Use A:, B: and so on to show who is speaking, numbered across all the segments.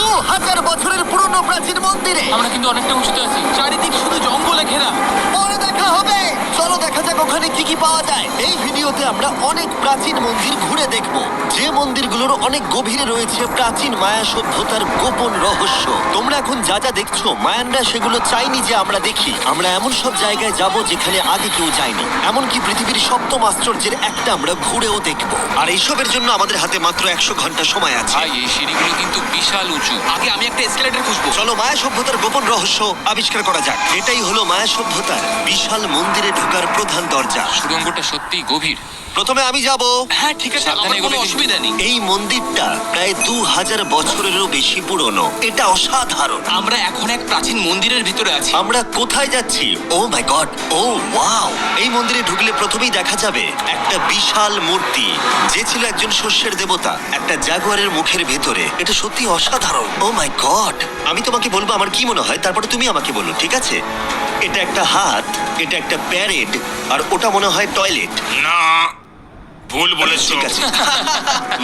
A: 2000 বছরের পুরনো প্রাচীন মন্দিরে।
B: আমরা কিন্তু অনেকটা উঁচুতে আছি।
C: চারিদিক শুধু জঙ্গলে ঘেরা।
A: পরে দেখা হবে। চলো দেখা যাক ওখানে কি কি পাওয়া যায়। এই ভিডিওতে আমরা অনেক প্রাচীন মন্দির ঘুরে দেখব, যে মন্দিরগুলোর অনেক গভীরে রয়েছে প্রাচীন মায়া সভ্যতার গোপন রহস্য। তোমরা এখন যা যা দেখছো, মায়ানরা সেগুলো চাইনি যে আমরা দেখি। আমরা এমন সব জায়গায় যাব যেখানে আগে কেউ যায়নি, এমনকি পৃথিবীর সপ্তম আশ্চর্যের একটা আমরা ঘুরেও দেখব। আর এইসবের জন্য আমাদের হাতে মাত্র 100 ঘন্টা সময় আছে।
B: ভাই এই সিঁড়িগুলো কিন্তু বিশাল উঁচু।
C: আগে আমি একটা এসকেলেটর খুঁজবো।
A: চলো মায়া সভ্যতার গোপন রহস্য আবিষ্কার করা যাক। এটাই হলো মায়া সভ্যতার বিশাল মন্দিরে ঢোকার প্রধান দরজা।
B: সুড়ঙ্গটা সত্যিই গভীর।
A: প্রথমে আমি যাব।
C: হ্যাঁ ঠিক আছে,
B: সাবধানে
C: আমার কোনো
B: এগোবে
C: অসুবিধা নেই।
A: এই মন্দিরটা প্রায় 2000 বছরেরও বেশি পুরনো। এটা অসাধারণ।
C: আমরা এখন এক প্রাচীন মন্দিরের ভিতরে আছি।
A: আমরা কোথায় যাচ্ছি? ও মাই গড, ও ওয়াও! এই মন্দিরে ঢুকলে প্রথমেই দেখা যাবে একটা বিশাল মূর্তি, যে ছিল একজন শস্যের দেবতা, একটা জাগুয়ারের মুখের ভেতরে। এটা সত্যি অসাধারণ। ও মাই গড! আমি তোমাকে বলবো আমার কি মনে হয়, তারপরে তুমি আমাকে বলো, ঠিক আছে? এটা একটা হাত, এটা একটা প্যারেড, আর ওটা মনে হয় টয়লেট।
D: না, ভুল বলেছো।
A: ঠিক আছে।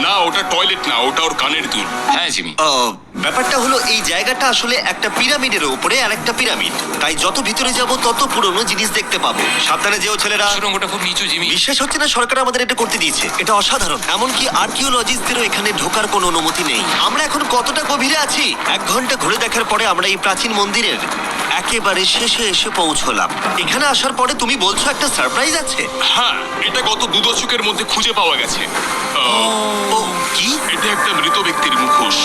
D: না, ওটা টয়লেট না, ওটা ওর কানের দুল।
B: হ্যাঁ জিমি।
A: ব্যাপারটা হলো এই জায়গাটা আসলে একটা পিরামিডের উপরে আর একটা পিরামিড, তাই যত ভিতরে যাব তত পুরনো জিনিস দেখতে পাবো। সাবধানে যেও ছেলেরা।
B: সুড়ঙ্গটা খুব নিচু জিমি।
A: বিশ্বাস হচ্ছে না সরকার আমাদের এটা করতে দিয়েছে। এটা অসাধারণ। এমনকি আর্কিওলজিস্টদেরও এখানে ঢোকার কোনো অনুমতি নেই। আমরা এখন কতটা গভীরে আছি? 1 ঘন্টা ঘুরে দেখার পরে আমরা এই প্রাচীন মন্দিরের একেবারে শেষে এসে পৌঁছলাম। এখানে আসার পরে তুমি বলছো একটা সারপ্রাইজ আছে।
D: হ্যাঁ, এটা গত 2 দশকের মধ্যে খুঁজে পাওয়া গেছে।
A: ও কি?
D: এটা একটা মৃত ব্যক্তির মুখোশ।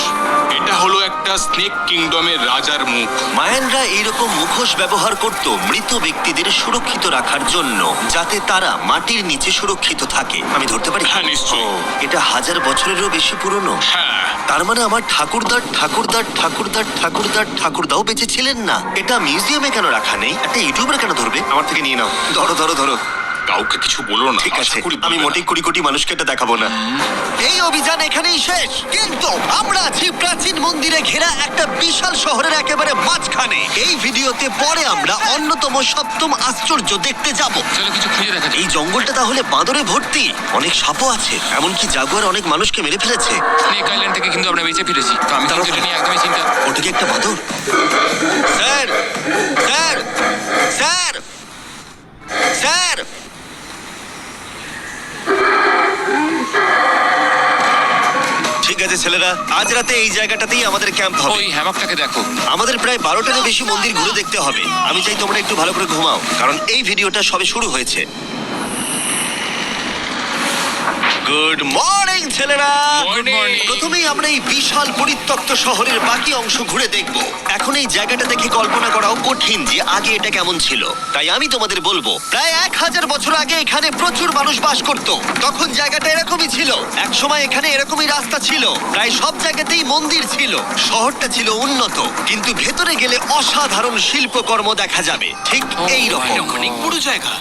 D: এটা হলো একটা স্নেক কিংডমের রাজার মুখ।
A: মায়ানরা এইরকম মুখোশ ব্যবহার করত মৃত ব্যক্তিদের সুরক্ষিত রাখার জন্য, যাতে তারা মাটির নিচে সুরক্ষিত থাকে। আমি ধরতে পারি?
D: হ্যাঁ, নিশ্চয়ই।
A: ও, এটা 1000 বছরেরও বেশি পুরনো।
D: হ্যাঁ,
A: তার মানে আমার ঠাকুরদাও বেঁচে ছিলেন না। এটা মিউজিয়ামে কেন রাখা নেই? একটা ইউটিউবার কেন ধরবে? আমার থেকে নিয়ে নাও। ধরো ধরো ধরো।
D: কাউকে কিছু বলো না।
A: ঠিক আছে,
D: আশা করি
A: আমি
D: বলবে
A: মোটেই
D: না।
A: কোটি কোটি মানুষকে এটা দেখাবো না। এই অভিযান এখানেই শেষ, কিন্তু আমরা আছি প্রাচীন মন্দিরে ঘেরা একটা বিশাল শহরের একেবারে মাঝখানে। এই ভিডিওতে পরে আমরা অন্যতম সপ্তম আশ্চর্য দেখতে যাব।
B: চলো কিছু খুঁজে দেখা যাক।
A: এই জঙ্গলটা তাহলে বাঁদরে ভর্তি, অনেক সাপও আছে, এমনকি জাগুয়ার অনেক মানুষকে মেরে ফেলেছে।
B: স্নেক আইল্যান্ড থেকে কিন্তু আমরা বেঁচে ফিরেছি, তো আমি কিন্তু এটা নিয়ে একদমই চিন্তা।
A: ওটা কি একটা বাঁদর? Sir, sir, sir, sir! ঠিক আছে ছেলেরা, আজ রাতে এই জায়গাটাতেই আমাদের ক্যাম্প হবে।
B: ওই হ্যামকটাকে দেখো।
A: আমাদের প্রায় 12টারও বেশি মন্দির ঘুরে দেখতে হবে। আমি চাই তোমরা একটু ভালো করে ঘুমাও, কারণ এই ভিডিওটা সবে শুরু হয়েছে। গুড মর্নিং ছেলেরা।
B: Good morning.
A: প্রথমেই আমরা এই বিশাল পরিত্যক্ত শহরের বাকি অংশ ঘুরে দেখব। এখন এই জায়গাটা দেখে কল্পনা করাও কঠিন যে আগে এটা কেমন ছিল। তাই আমি তোমাদের বলবো, প্রায় 1000 বছর আগে এখানে প্রচুর মানুষ বাস করত। তখন জায়গাটা এরকমই ছিল। এক সময় এখানে এরকমই রাস্তা ছিল, প্রায় সব জায়গাতেই মন্দির ছিল। শহরটা ছিল উন্নত, কিন্তু ভেতরে গেলে অসাধারণ শিল্পকর্ম দেখা যাবে। ঠিক এই রকম।
C: এটা অনেক বড় জায়গা।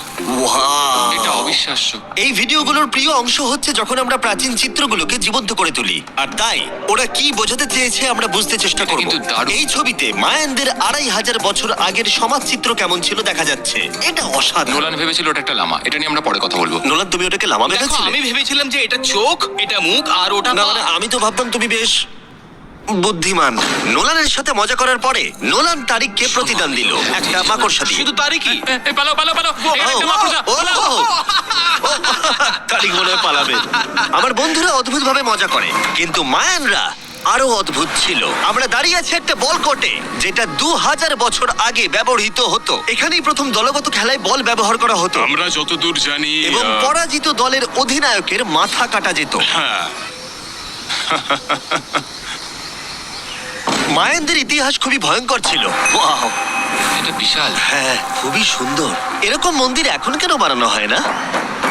B: এটা অবিশ্বাস্য।
A: এই ভিডিওগুলোর প্রিয় অংশ হচ্ছে যখন আমরা প্রাচীন চিত্রগুলোকে জীবন্ত করে তুলি, আর তাই ওরা কি বোঝাতে চেয়েছে আমরা বুঝতে চেষ্টা করব।
B: কিন্তু দারুণ।
A: এই ছবিতে মায়ানদের 2500 বছর আগের সমাজ চিত্র কেমন ছিল দেখা যাচ্ছে। এটা অসাধারণ।
B: নোলান ভেবেছিল ওটা একটা লামা। এটা নিয়ে আমরা পরে কথা বলবো।
A: নোলান, তুমি ওটাকে লামা
C: দেখো,
A: ভেবেছিলে?
C: আমি ভেবেছিলাম যে এটা চোখ, এটা মুখ, আর ওটা
A: না,
C: পা।
A: মানে আমি তো ভাবতাম তুমি বেশ বুদ্ধিমান। নোলানের সাথে মজা করার পরে নোলান তারিখকে প্রতিদান দিল একটা মাকড়সা দিয়ে।
C: শুধু তারই কি?
B: পালাও পালাও পালাও। এখানে একটা মাকড়সা,
A: ও,
B: পালাও।
A: ও, ও, তারিখ মনে হয় পালাবে। আমার বন্ধুরা অদ্ভুত ভাবে মজা করে, কিন্তু মায়ানরা আরো অদ্ভুত ছিল। আমরা দাঁড়িয়ে আছি একটা বল কোর্টে, যেটা 2000 বছর আগে ব্যবহৃত হতো। এখানেই প্রথম দলগত খেলায় বল ব্যবহার করা হতো,
D: আমরা যতদূর জানি
A: এবং পরাজিত দলের অধিনায়কের মাথা কাটা যেত।
D: হ্যাঁ,
A: মায়ানদের ইতিহাস খুবই ভয়ঙ্কর ছিল। ওয়াও!
B: এটা বিশাল।
A: হ্যাঁ, খুবই সুন্দর। এরকম মন্দির এখন কেন বানানো হয় না?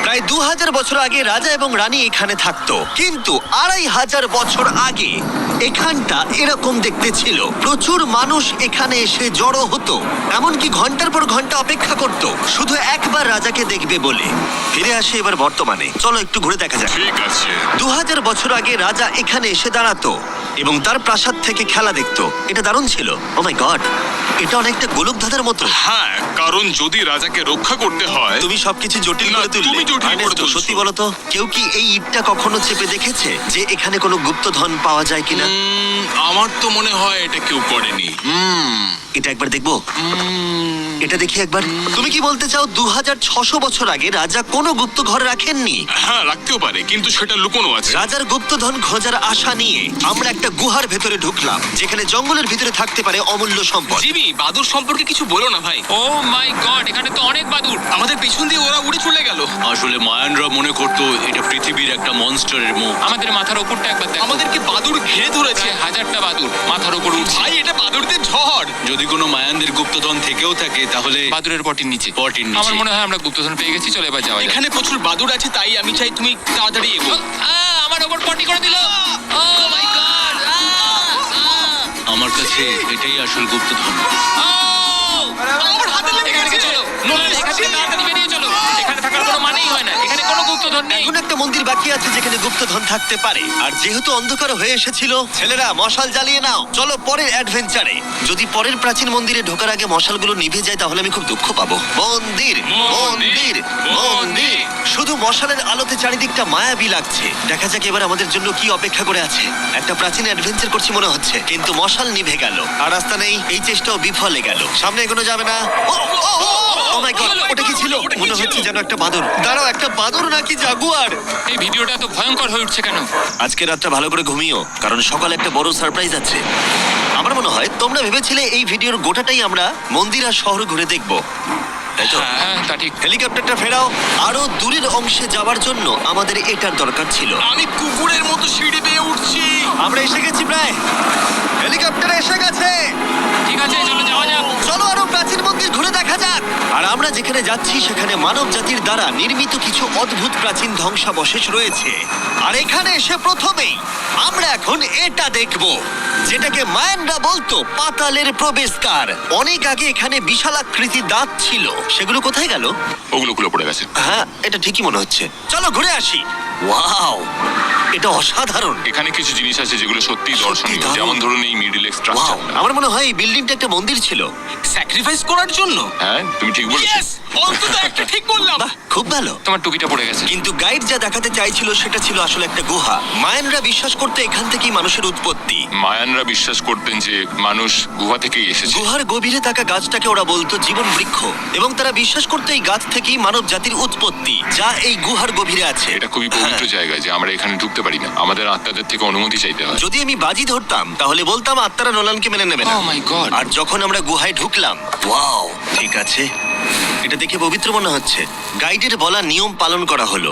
A: প্রায় 2000 বছর আগে রাজা এবং রানী এখানে থাকতো, কিন্তু 2500 বছর আগে এখানটা এরকম দেখতে ছিল। প্রচুর মানুষ এখানে এসে জড়ো হতো, এমনকি ঘন্টার পর ঘন্টা অপেক্ষা করত শুধু একবার রাজাকে দেখবে বলে। ফিরে আসে এবার বর্তমানে। চলো একটু ঘুরে দেখা যাক।
D: ঠিক আছে।
A: 2000 বছর আগে রাজা এখানে এসে দাঁড়াতো এবং তার প্রাসাদ থেকে খেলা দেখতো। এটা দারুণ ছিল। ও মাই গড! এটা অনেকটা গোলক ধাঁধার মতো।
D: হ্যাঁ, কারণ যদি রাজাকে রক্ষা করতে হয়
A: তুমি সবকিছু জটিল
D: না,
A: করে তুললে।
D: তুমি জটিল করে
A: আর্নেস্টো,
D: তুলছো।
A: সত্যি বলো তো, কেউ কি এই ইটটা কখনো চেপে দেখেছে যে এখানে কোনো গুপ্তধন পাওয়া যায় কিনা?
D: আমার তো মনে হয় এটা কেউ করেনি।
A: এটা একবার দেখবো। এটা দেখি একবার। তুমি কি বলতে চাও 2600 বছর আগে রাজা কোনো গুপ্ত ঘরে রাখেননি?
D: হ্যাঁ, রাখতেও পারে, কিন্তু সেটা লুকোনো আছে।
A: রাজার গুপ্তধন খোঁজার আশা নিয়ে আমরা একটা গুহার ভেতরে ঢুকলাম, যেখানে জঙ্গলের ভিতরে থাকতে পারে অমূল্য সম্পদ।
C: জিমি, বাদুর সম্পর্কে কিছু বলো না ভাই।
B: ও মাই গড, এখানে তো অনেক বাদুড়।
C: আমাদের পেছন দিয়ে ওরা উড়ে চলে গেল।
E: আসলে মায়ানরা মনে করতো এটা পৃথিবীর একটা মনস্টারের মুখ।
B: আমাদের মাথার উপরটা একবার দেখো,
C: আমাদেরকে বাদুর ঘিরে ধরেছে।
B: প্রায় 1000টা বাদুড় মাথার উপর উঠছে।
C: ভাই, এটা বাদুরদের ঝড়।
E: যদি কোনো মায়ানদের গুপ্তধন থেকেও থাকে তাহলে
B: বাদুড়ের পটির নিচে।
E: পটির নিচে।
B: আমার মনে হয় আমরা গুপ্তধন পেয়ে গেছি, চলে এবার যাওয়া যাক।
C: এখানে প্রচুর বাদুর আছে, তাই আমি চাই তুমি তাড়াতাড়ি এগো।
B: আমার উপর পটি করে দিল। ও মাই গড।
E: আমার কাছে এটাই আসল গুপ্তধন।
C: আমার হাতে লেগে
B: এখান থেকে
C: গেছে।
B: চলো নোলান, এখান থেকে তাড়াতাড়ি বেরিয়ে চলো। এখানে থাকার কোনো মানেই হয় না, এখানে কোনো গুপ্তধন নেই।
A: এখন একটা মন্দির বাকি আছে যেখানে গুপ্তধন থাকতে পারে, আর যেহেতু অন্ধকার হয়ে এসেছিল, ছেলেরা মশাল জ্বালিয়ে নাও। চলো পরের অ্যাডভেঞ্চারে। যদি পরের প্রাচীন মন্দিরে ঢোকার আগে মশালগুলো নিভে যায় তাহলে আমি খুব দুঃখ পাবো। মন্দির, মন্দির, মন্দির। শুধু মশালের আলোতে চারিদিকটা মায়াবী লাগছে। দেখা যাক এবার আমাদের জন্য কি অপেক্ষা করে আছে। একটা প্রাচীন অ্যাডভেঞ্চার করছি মনে হচ্ছে, কিন্তু মশাল নিভে গেল আর রাস্তা নেই। এই চেষ্টাও বিফলে গেল। সামনে এগোনো যাবে না। ও মাই গড, ওটা কি ছিল? মনে হচ্ছে যেন একটা বাদুড়। দাঁড়াও, একটা বাদুড় নাকি জাগুয়ার?
B: এই ভিডিওটা তো ভয়ঙ্কর হয়ে উঠছে কেন?
A: আজকে রাতটা ভালো করে ঘুমিও, কারণ সকালে একটা বড় সারপ্রাইজ আছে। আমার মনে হয় তোমরা ভেবেছিলে এই ভিডিওর গোটাটাই আমরা মন্দির আর শহর ঘুরে দেখব, তাই তো?
B: হ্যাঁ, তা ঠিক।
A: হেলিকপ্টারটা ফেরাও। আরো দূরের অংশে যাওয়ার জন্য আমাদের এটার দরকার ছিল।
C: আমি কুকুরের মতো সিঁড়ি বেয়ে উঠছি।
A: আমরা এসে গেছি প্রায়। হেলিকপ্টার এসে গেছে।
B: ঠিক আছে, চলো যাওয়া যাক।
A: চলো আরো প্রাচীন মন্দির ঘুরে দেখা যাক। আর আমরা যেখানে যাচ্ছি সেখানে মানব জাতির দ্বারা নির্মিত কিছু অদ্ভুত প্রাচীন ধ্বংসাবশেষ রয়েছে। আর এখানে এসে প্রথমেই আমরা এখন এটা দেখব, যেটাকে মায়ানরা বলতো পাতালের প্রবেশদ্বার। অনেক আগে এখানে বিশালাকৃতি দাঁত ছিল, সেগুলো কোথায় গেল?
D: ওগুলো পড়ে গেছে।
A: হ্যাঁ, এটা ঠিকই মনে হচ্ছে। চলো ঘুরে আসি। ওয়াও, এটা অসাধারণ।
D: এখানে কিছু জিনিস আছে যেগুলো সত্যি
A: সত্যি
D: দর্শনীয়,
A: দারুণ।
D: যেমন ধরুন এই মিডিল
A: ওয়াও,
D: স্ট্রাকচারটা।
A: আমার মনে হয় এই বিল্ডিংটা একটা মন্দির ছিল।
C: স্যাক্রিফাইস করার জন্য।
D: হ্যাঁ, তুমি ঠিক বলেছো।
C: ইয়েস, অন্তত একটা ঠিক বললাম।
A: বাহ, খুব ভালো।
B: তোমার টুপিটা পড়ে গেছে।
A: কিন্তু গাইড যা দেখাতে চাইছিল সেটা ছিল আসলে একটা গুহা। মায়ানরা বিশ্বাস করতে এখান থেকেই মানুষের উৎপত্তি।
D: মায়ানরা বিশ্বাস করতেন যে মানুষ গুহা থেকেই এসেছে।
A: গুহার গভীরে থাকা গাছটাকে ওরা বলতো জীবন বৃক্ষ, এবং তারা বিশ্বাস করতো এই গাছ থেকেই মানব জাতির উৎপত্তি, যা এই গুহার গভীরে আছে।
D: এটা খুবই পবিত্র জায়গা যে আমরা এখানে ঢুকতে পারি না, আমাদের আত্মাদের থেকে অনুমতি চাইতে হয়।
A: যদি আমি বাজি ধরতাম তাহলে বলতাম আত্মারা নোলানকে মেনে নেবে না।
B: Oh my God!
A: আর যখন আমরা গুহায় ঢুকলাম, ওয়াও, ঠিক আছে, এটা দেখে পবিত্র মনে হচ্ছে। গাইডের বলা নিয়ম পালন করা হলো।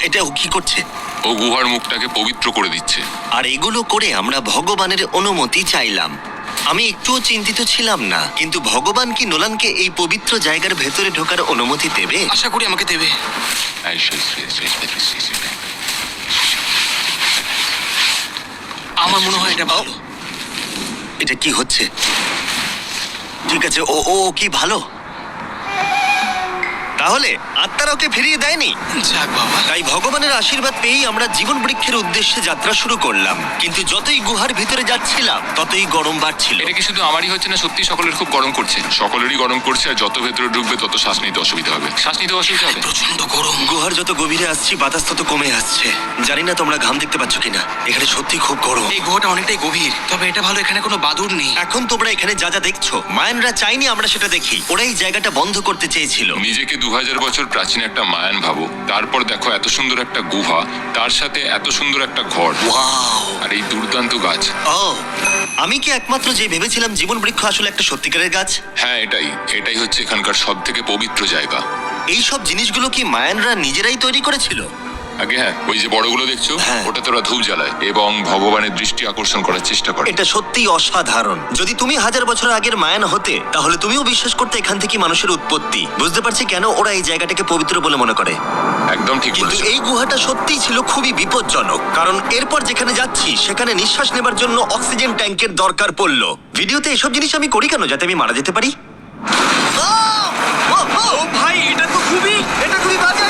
A: এটা ও কি করছে?
D: ও গুহার মুখটাকে পবিত্র করে দিচ্ছে।
A: আর এগুলো করে আমরা ভগবানের অনুমতি চাইলাম। আমি একটুও চিন্তিত ছিলাম না, কিন্তু ভগবান কি নোলানকে এই পবিত্র জায়গার ভেতরে ঢোকার অনুমতি দেবে?
C: আশা করি আমাকে দেবে। আমার মনে হয় এটা ভালো।
A: এটা কি হচ্ছে? ঠিক আছে, ও ও ও কি ভালো? তাহলে আত্মারা ওকে ফিরিয়ে দেয়নি।
C: যাক বাবা।
A: তাই ভগবানের আশীর্বাদ পেয়েই আমরা জীবন বৃক্ষের উদ্দেশ্যে যাত্রা শুরু করলাম। কিন্তু যতই গুহার ভিতরে যাচ্ছিলাম ততই গরম বাড়ছিল।
B: এটা কি শুধু আমারই হচ্ছে না, সত্যি সকলের খুব গরম করছে?
D: সকলেরই গরম করছে, আর যত ভেতরে ঢুকবে তত শ্বাস নিতে অসুবিধা হবে।
B: শ্বাস নিতে অসুবিধা হবে।
C: প্রচন্ড গরম।
A: গুহার যত গভীরে আসছি বাতাস তত কমে আসছে। জানি না তোমরা ঘাম দেখতে পাচ্ছ কিনা, এখানে সত্যি খুব গরম।
C: এই গুহাটা অনেকটাই গভীর, তবে এটা ভালো, এখানে কোনো বাদুড় নেই।
A: এখন তোমরা এখানে যা যা দেখছো, মায়ানরা চাইনি আমরা সেটা দেখি। ওরা এই জায়গাটা বন্ধ করতে চেয়েছিল।
D: নিজেকে 2000 বছর প্রাচীন একটা মায়ান ভাবো, তারপর দেখো এত সুন্দর একটা গুহা, তার সাথে এত সুন্দর একটা ঘর,
A: ওয়াও!
D: আর এই দুর্দান্ত গাছ।
A: ও, আমি কি একমাত্র যে ভেবেছিলাম জীবন বৃক্ষ আসলে একটা সত্যিকারের গাছ?
D: হ্যাঁ, এটাই হচ্ছে এখানকার সব থেকে পবিত্র জায়গা।
A: এই সব জিনিসগুলো কি মায়ানরা নিজেরাই তৈরি করেছিল?
D: আগে হ্যাঁ, ওই যে বড়গুলো দেখছো,
A: হ্যাঁ।
D: ওটাতে ওরা ধূপ জ্বালায় এবং ভগবানের দৃষ্টি আকর্ষণ করার চেষ্টা করে।
A: এটা সত্যিই অসাধারণ। যদি তুমি 1000 বছর আগের মায়ান হতে, তাহলে তুমিও বিশ্বাস করতে এখান থেকে মানুষের উৎপত্তি। বুঝতে পারছি কেন ওরা এই জায়গাটাকে পবিত্র বলে মনে করে।
D: একদম ঠিক
A: কিন্তু
D: বলেছো।
A: এই গুহাটা সত্যিই ছিল খুবই বিপজ্জনক, কারণ এরপর যেখানে যাচ্ছি সেখানে নিঃশ্বাস নেবার জন্য অক্সিজেন ট্যাঙ্কের দরকার পড়লো। ভিডিওতে এসব জিনিস আমি করি কেন? যাতে আমি মারা যেতে পারি?
C: ও ভাই, এটা তো খুবই
A: এটা খুবই বাজে